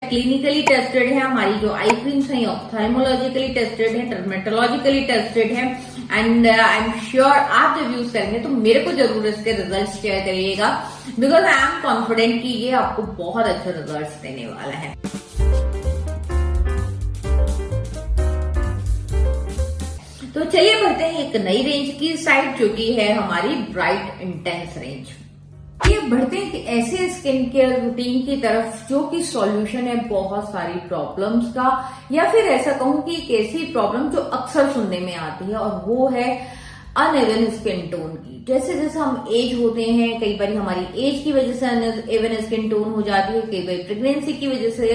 Clinically tested है, हमारी जो आई क्रीम्स हैं ऑप्थेल्मोलॉजिकली टेस्टेड है, डर्मेटोलॉजिकली टेस्टेड है एंड आई एम श्योर आप जब यूज करेंगे तो मेरे को जरूर इसके रिजल्ट शेयर करिएगा बिकॉज आई एम कॉन्फिडेंट कि ये आपको बहुत अच्छे रिजल्ट देने वाला है। तो चलिए बढ़ते हैं एक नई रेंज की साइड जो कि है हमारी ब्राइट इंटेंस रेंज। ये बढ़ते हैं कि ऐसे स्किन केयर रूटीन की तरफ जो कि सॉल्यूशन है बहुत सारी प्रॉब्लम्स का, या फिर ऐसा कहूं कि एक ऐसी प्रॉब्लम जो अक्सर सुनने में आती है और वो है अनइवन स्किन टोन की। जैसे जैसे हम एज होते हैं, कई बार हमारी एज की वजह से अनइवन स्किन टोन हो जाती है, कई बार प्रेगनेंसी की वजह से,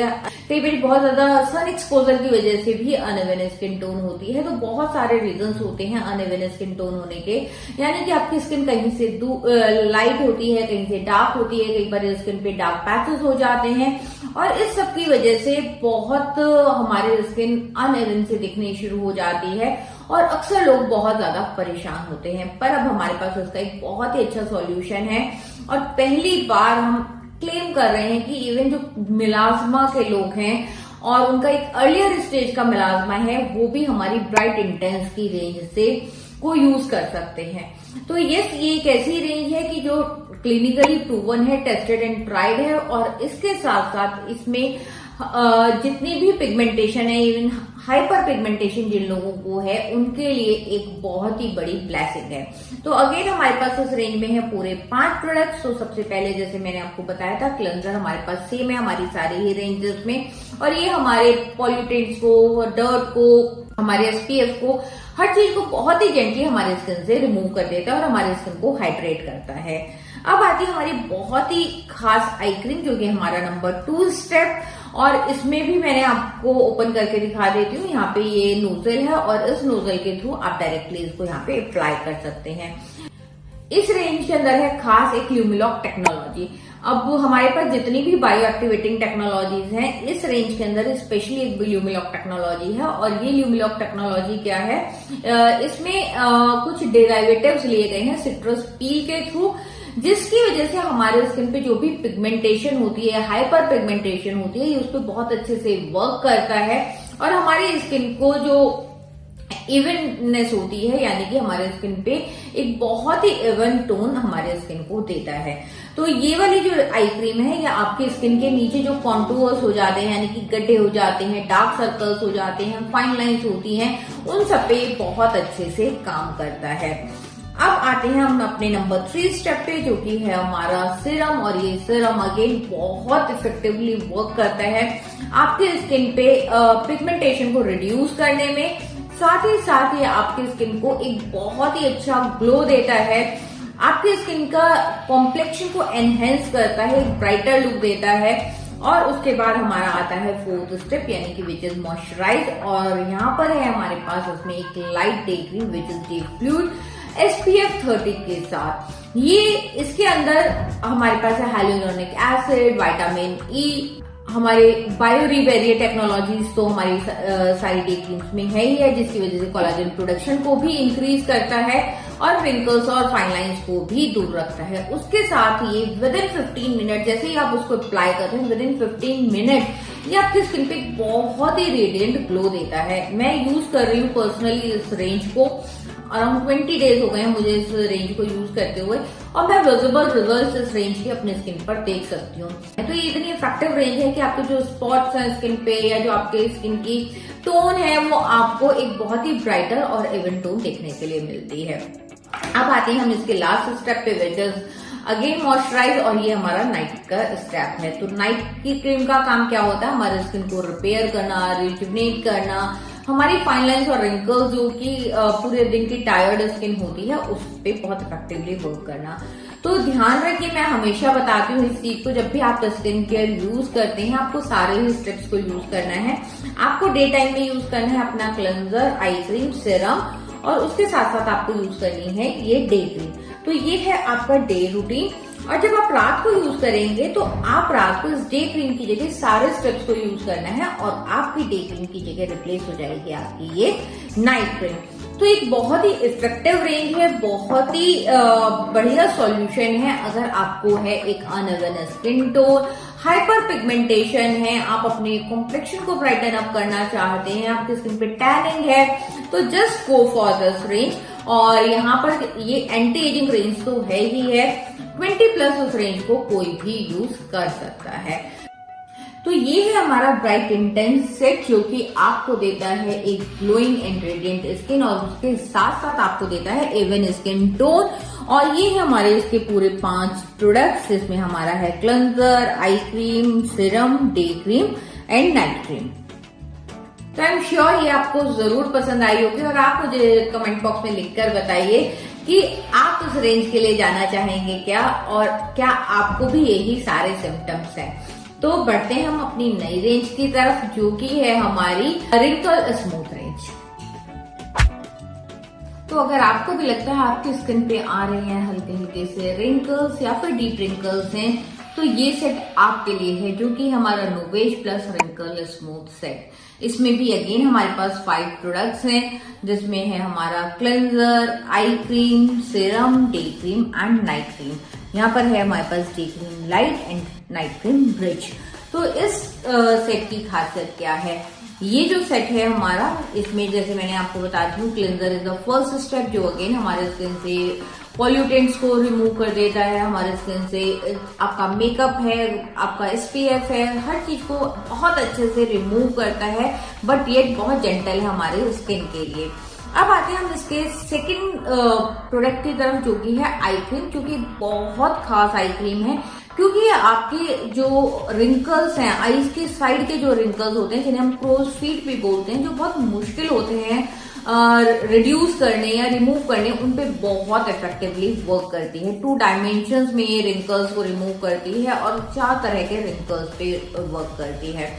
कई बार बहुत ज्यादा सन एक्सपोजर की वजह से भी अनइवन स्किन टोन होती है। तो बहुत सारे रीजंस होते हैं अनइवन स्किन टोन होने के, यानी कि आपकी स्किन कहीं से लाइट होती है, कहीं से डार्क होती है, कई बार स्किन पे डार्क पैचेस हो जाते हैं और इस सब की वजह से बहुत हमारे स्किन अनइवन से दिखनी शुरू हो जाती है और अक्सर लोग बहुत ज्यादा परेशान होते हैं। पर अब हमारे पास उसका एक बहुत ही अच्छा सॉल्यूशन है और पहली बार हम क्लेम कर रहे हैं कि इवन जो मिलाजमा के लोग हैं और उनका एक अर्लियर स्टेज का मिलाजमा है वो भी हमारी ब्राइट इंटेंस की रेंज से को यूज कर सकते हैं। तो ये एक ऐसी रेंज है कि जो क्लिनिकली प्रूवन है, टेस्टेड एंड ट्राइड है और इसके साथ साथ इसमें जितनी भी पिगमेंटेशन है, इवन हाइपर पिगमेंटेशन जिन लोगों को है उनके लिए एक बहुत ही बड़ी ब्लेसिंग है। तो अगेन हमारे पास इस रेंज में है पूरे 5 प्रोडक्ट्स। तो सबसे पहले जैसे मैंने आपको बताया था क्लेंजर हमारे पास सेम है हमारी सारी ही रेंजेस में और ये हमारे पॉल्यूटेंट्स को, डर्ट को, हमारे एसपीएफ को, हर चीज को बहुत ही जेंटली हमारे स्किन से रिमूव कर देता है और हमारे स्किन को हाइड्रेट करता है। अब आती है हमारी बहुत ही खास आई क्रीम जो कि हमारा नंबर 2 स्टेप और इसमें भी मैंने आपको ओपन करके दिखा देती हूँ। यहाँ पे ये नोजल है और इस नोजल के थ्रू आप डायरेक्टली इसको यहाँ पे अप्लाई कर सकते हैं। इस रेंज के अंदर है खास एक ल्यूमिलॉक टेक्नोलॉजी। अब हमारे पास जितनी भी बायो एक्टिवेटिंग टेक्नोलॉजीज हैं इस रेंज के अंदर स्पेशली एक ल्यूमिलॉक टेक्नोलॉजी है और ये ल्यूमिलॉक टेक्नोलॉजी क्या है, इसमें कुछ डेरिवेटिव्स लिए गए हैं सिट्रस पील के थ्रू, जिसकी वजह से हमारे स्किन पे जो भी पिगमेंटेशन होती है, हाइपर पिगमेंटेशन होती है, ये उस पर बहुत अच्छे से वर्क करता है और हमारी स्किन को जो इवननेस होती है यानी कि हमारे स्किन पे एक बहुत ही इवन टोन हमारे स्किन को देता है। तो ये वाली जो आई क्रीम है ये आपके स्किन के नीचे जो कॉन्टूर्स हो जाते हैं यानी कि गड्ढे हो जाते हैं, डार्क सर्कल्स हो जाते हैं, फाइन लाइंस होती हैं, उन सब पे बहुत अच्छे से काम करता है। अब आते हैं हम अपने नंबर 3 स्टेप पे जो कि है हमारा सीरम और ये सीरम अगेन बहुत इफेक्टिवली वर्क करता है आपके स्किन पे पिगमेंटेशन को रिड्यूस करने में, साथ ही आपकी स्किन को एक बहुत ही अच्छा ग्लो देता है, आपकी स्किन का कॉम्प्लेक्शन को एनहेंस करता है, एक ब्राइटर लुक देता है। और उसके बाद हमारा आता है 4th स्टेप यानी कि विच इज मॉइस्चराइज और यहाँ पर है हमारे पास उसमें एक light day cream which is day fluid SPF 30 के साथ। ये इसके अंदर हमारे पास है हाइलुरोनिक एसिड, विटामिन ई, हमारे बायो रिबेरियर टेक्नोलॉजीज तो हमारी सारी डे क्रीम्स में है ही है, जिसकी वजह से कोलाजन प्रोडक्शन को भी इंक्रीज करता है और रिंकल्स और फाइन लाइंस को भी दूर रखता है। उसके साथ ये विद इन 15 मिनट जैसे ही आप उसको अप्लाई करते हैं विद इन 15 मिनट ये आपकी स्किन पे बहुत ही रेडियंट ग्लो देता है। मैं यूज कर रही हूँ पर्सनली इस रेंज को, अराउंड 20 डेज हो गए हैं मुझे इस रेंज को यूज करते हुए और मैं विजिबल रिजल्ट्स इस रेंज के अपने स्किन पर देख सकती हूँ। तो ये इतनी इफेक्टिव रेंज है कि आपके जो स्पॉट्स हैं स्किन पे या जो आपके स्किन की टोन है वो आपको एक बहुत ही ब्राइटर और इवन टोन देखने के लिए मिलती है। अब आते हैं हम इसके लास्ट स्टेप पे विच इज अगेन मॉइस्चराइज और ये हमारा नाइट का स्टेप है। तो नाइट की क्रीम का काम क्या होता है, हमारे स्किन को रिपेयर करना, रिजुवनेट करना, हमारी फाइन लाइंस और रिंकल्स जो कि पूरे दिन की टायर्ड स्किन होती है उस पे बहुत इफेक्टिवली वर्क करना। तो ध्यान रखिए मैं हमेशा बताती हूँ इस चीज को, जब भी आप स्किन केयर यूज करते हैं आपको सारे ही स्टेप्स को यूज करना है। आपको डे टाइम में यूज करना है अपना क्लेंजर, आई क्रीम, सीरम और उसके साथ साथ आपको यूज करनी है ये डे क्रीम। तो ये है आपका डे रूटीन और जब आप रात को यूज करेंगे तो आप रात को इस डे क्रीम की जगह सारे स्टेप्स को यूज करना है और आपकी डे क्रीम की जगह रिप्लेस हो जाएगी आपकी ये नाइट क्रीम। तो एक बहुत ही इफेक्टिव रेंज है, बहुत ही बढ़िया सॉल्यूशन है अगर आपको है एक uneven skin tone, hyper pigmentation है, आप अपने कॉम्प्लेक्शन को ब्राइटन अप करना चाहते हैं, आपकी स्किन पे टैनिंग है, तो just go for this range. और यहाँ पर ये एंटी एजिंग रेंज तो है ही है, 20+ उस रेंज को कोई भी यूज कर सकता है। तो ये है हमारा ब्राइट इंटेंस सेट, जो कि आपको देता है एक ग्लोइंग एंड रेडिएंट स्किन और उसके साथ साथ आपको देता है इवन स्किन टोन। और ये है हमारे इसके पूरे 5 प्रोडक्ट्स, इसमें हमारा है cleanser, eye cream, serum, day cream and night cream. तो आई एम श्योर ये आपको जरूर पसंद आई होगी और आप मुझे कमेंट बॉक्स में लिखकर बताइए कि आप उस रेंज के लिए जाना चाहेंगे क्या, और क्या आपको भी यही सारे सिम्टम्स हैं। तो बढ़ते हैं हम अपनी नई रेंज की तरफ, जो कि है हमारी रिंकल स्मूथ रेंज। तो अगर आपको भी लगता है आपकी स्किन पे आ रहे हैं हल्के हल्के से रिंकल्स या फिर डीप रिंकल्स हैं, तो ये सेट आपके लिए है, जो कि हमारा नोवेज प्लस रिंकल स्मूथ सेट। इसमें भी अगेन हमारे पास 5 प्रोडक्ट्स हैं, जिसमें है हमारा cleanser, eye cream, serum, day cream and night cream. यहाँ पर है हमारे पास day cream light and night cream bridge. तो इस सेट की खासियत क्या है? ये जो सेट है हमारा, इसमें जैसे मैंने आपको बता दी हूँ, cleanser is the first step, जो अगेन हमारे स्किन से पॉल्यूटेंट्स को रिमूव कर देता है, हमारे स्किन से आपका मेकअप है, आपका SPF है, हर चीज को बहुत अच्छे से रिमूव करता है, बट ये बहुत जेंटल है हमारे स्किन के लिए। अब आते हैं हम इसके सेकंड प्रोडक्ट की तरफ, जो कि है आई क्रीम, जो कि बहुत खास आई क्रीम है, क्योंकि आपके जो रिंकल्स हैं, आईज के साइड के जो रिंकल्स होते हैं, जिन्हें हम क्रोज फीट भी बोलते हैं, जो बहुत मुश्किल होते हैं रिड्यूस करने या रिमूव करने, उन पे बहुत इफेक्टिवली वर्क करती है। 2 डायमेंशंस में ये रिंकल्स को रिमूव करती है और 4 तरह के रिंकल्स पे वर्क करती है।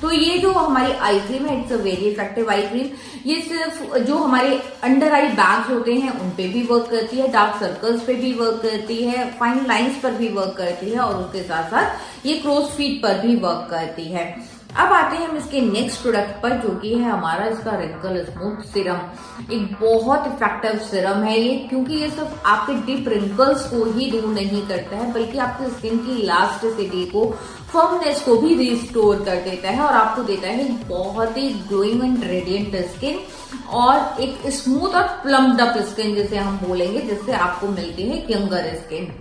तो ये जो हमारी आई क्रीम है, it's a very effective eye cream. ये सिर्फ जो हमारे अंडर आई बैग्स होते हैं उन पे भी वर्क करती है, डार्क सर्कल्स पे भी वर्क करती है, फाइन लाइंस पर भी वर्क करती है, और उसके साथ साथ ये क्रोज फीट पर भी वर्क करती है। अब आते हैं हम इसके नेक्स्ट प्रोडक्ट पर, जो कि है हमारा इसका रिंकल स्मूथ सीरम। एक बहुत इफेक्टिव सीरम है ये, क्योंकि ये सिर्फ आपके डीप रिंकल्स को ही दूर नहीं करता है, बल्कि आपकी स्किन की इलास्टिसिटी को, फर्मनेस को भी रिस्टोर कर देता है, और आपको देता है बहुत ही ग्लोइंग एंड रेडिएंट स्किन और एक स्मूथ और प्लम्ड अप स्किन, जिसे हम बोलेंगे, जिससे आपको मिलती है यंगर स्किन।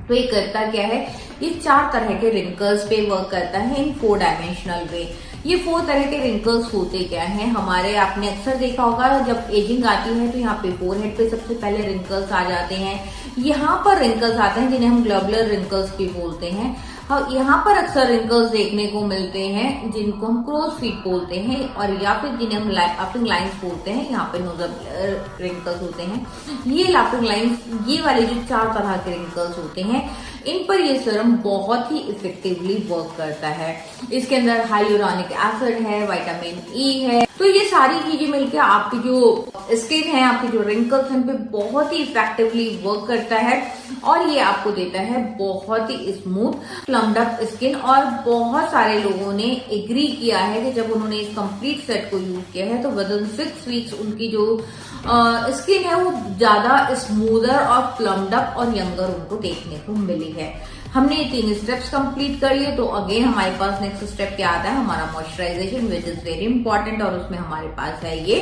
तो ये करता क्या है? ये 4 तरह के रिंकल्स पे वर्क करता है इन 4 डायमेंशनल वे। ये 4 तरह के रिंकल्स होते क्या हैं हमारे? आपने अक्सर देखा होगा, जब एजिंग आती है तो यहाँ पे फोरहेड पे सबसे पहले रिंकल्स आ जाते हैं, यहाँ पर रिंकल्स आते हैं जिन्हें हम ग्लोबुलर रिंकल्स भी बोलते हैं। यहाँ पर अक्सर रिंकल्स देखने को मिलते हैं, जिनको हम क्रोज फीट बोलते हैं, और या फिर जिन्हें हम लाफिंग लाइंस बोलते हैं। यहाँ पे नोजल रिंकल्स होते हैं, ये लाफिंग लाइंस, ये वाले जो 4 तरह के रिंकल्स होते हैं, इन पर ये सीरम बहुत ही इफेक्टिवली वर्क करता है। इसके अंदर हाइलुरोनिक एसिड है, विटामिन ई है, तो ये सारी चीजें मिलकर आपकी जो स्किन है, आपकी जो रिंकल्स हैं, पे बहुत ही इफेक्टिवली वर्क करता है, और ये आपको देता है बहुत ही स्मूथ प्लम्ड अप स्किन। और बहुत सारे लोगों ने एग्री किया है कि जब उन्होंने इस कंप्लीट सेट को यूज किया है, तो विदिन 6 वीक्स उनकी जो स्किन है वो ज्यादा स्मूदर और प्लम्ड अप और यंगर उनको देखने को मिली है। हमने ये 3 स्टेप्स कंप्लीट कर लिए, तो अगेन हमारे पास नेक्स्ट स्टेप क्या आता है? हमारा moisturization, which is very important, और उसमें हमारे पास है ये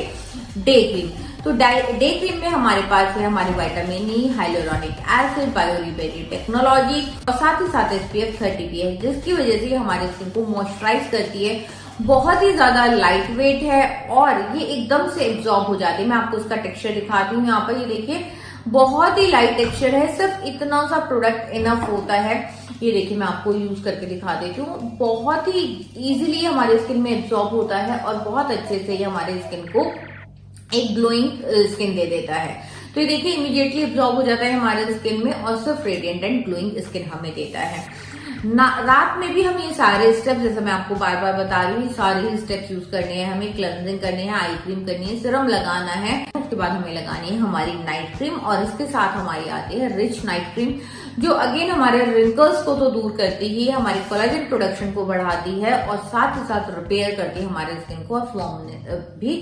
डे क्रीम। तो डे क्रीम में हमारे पास है हमारी विटामिन ई, हाइलुरोनिक एसिड, बायोरिबेरी टेक्नोलॉजी, और साथ ही साथ SPF 30 है, जिसकी वजह से हमारे स्किन को मॉइस्चराइज करती है। बहुत ही ज्यादा लाइट वेट है और ये एकदम से एब्जॉर्ब हो जाती है। मैं आपको इसका टेक्सचर दिखाती हूँ। यहाँ पर ये देखिए, बहुत ही लाइट टेक्सचर है, सिर्फ इतना सा प्रोडक्ट इनफ होता है। ये देखिए, मैं आपको यूज करके दिखा देती हूँ। बहुत ही इजीली हमारे स्किन में एब्जॉर्ब होता है और बहुत अच्छे से ये हमारे स्किन को एक ग्लोइंग स्किन दे देता है। तो ये देखिए, इमीडिएटली एब्जॉर्ब हो जाता है हमारे स्किन में और सिर्फ रेडिएंट एंड ग्लोइंग स्किन हमें देता है। रात में भी हम ये सारे स्टेप्स, जैसे मैं आपको बार बार बता रही हूँ, सारे ही स्टेप्स यूज करने हैं हमें। क्लेंजिंग करनी है, आई क्रीम करनी है, सीरम लगाना है, उसके बाद हमें लगानी है हमारी नाइट क्रीम, और इसके साथ हमारी आती है रिच नाइट क्रीम, जो अगेन हमारे रिंकल्स को तो दूर करती ही है, हमारी कोलेजन प्रोडक्शन को बढ़ाती है, और साथ ही साथ रिपेयर करती है हमारे स्किन को, और फॉर्म भी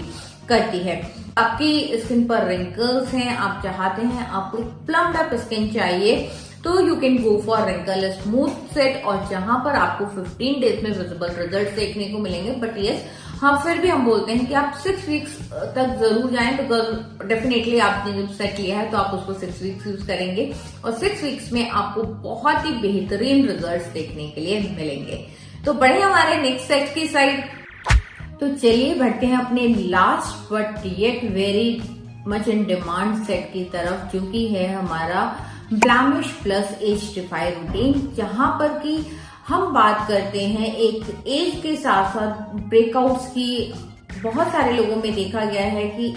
करती है। आपकी स्किन पर रिंकल्स हैं, आप चाहते हैं आपको प्लम्ड अप स्किन चाहिए, तो you can go for wrinkle smooth set, और जहां पर आपको 15 डेज में विजिबल रिजल्ट देखने को मिलेंगे। बट यस, हाँ, फिर भी हम बोलते हैं कि आप 6 वीक्स तक जरूर जाएं, बिकॉज डेफिनेटली आपने जब सेट लिया है तो आप उसको 6 वीक्स यूज करेंगे, और 6 वीक्स में आपको बहुत ही बेहतरीन रिजल्ट्स देखने के लिए मिलेंगे। तो बढ़े हमारे नेक्स्ट सेट की साइड। तो चलिए बढ़ते हैं अपने last but yet very much in demand set की तरफ, जो कि है हमारा blemish plus age defy routine, जहां पर कि हम बात करते हैं एक एज के साथ साथ ब्रेकआउट्स की। बहुत सारे लोगों में देखा गया है कि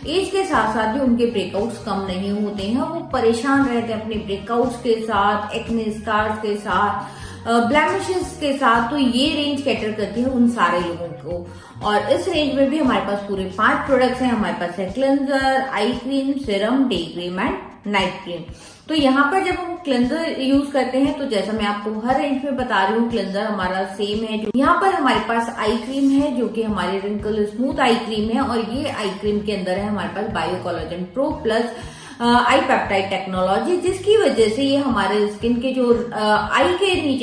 एज के साथ साथ भी उनके ब्रेकआउट्स कम नहीं होते हैं, वो परेशान रहते हैं अपने ब्रेकआउट्स के साथ, एक्ने स्कार्स के साथ, ब्लैमिशेस के साथ। तो ये रेंज कैटर करती है उन सारे लोगों को, और इस रेंज में भी हमारे पास पूरे 5 प्रोडक्ट्स हैं। हमारे पास है cleanser, eye cream, serum, day cream and night cream. तो यहाँ पर जब हम क्लेंजर यूज करते हैं तो जैसा मैं आपको हर रेंज में बता रही हूँ, क्लेंजर हमारा सेम है। यहाँ पर हमारे पास आई क्रीम है जो कि हमारी रिंकल स्मूथ आई क्रीम है, और ये आई क्रीम के अंदर है हमारे पास बायो कोलाजन प्रो प्लस आई पेप्टाइड टेक्नोलॉजी, जिसकी वजह से ये हमारे स्किन के जो आई के नीचे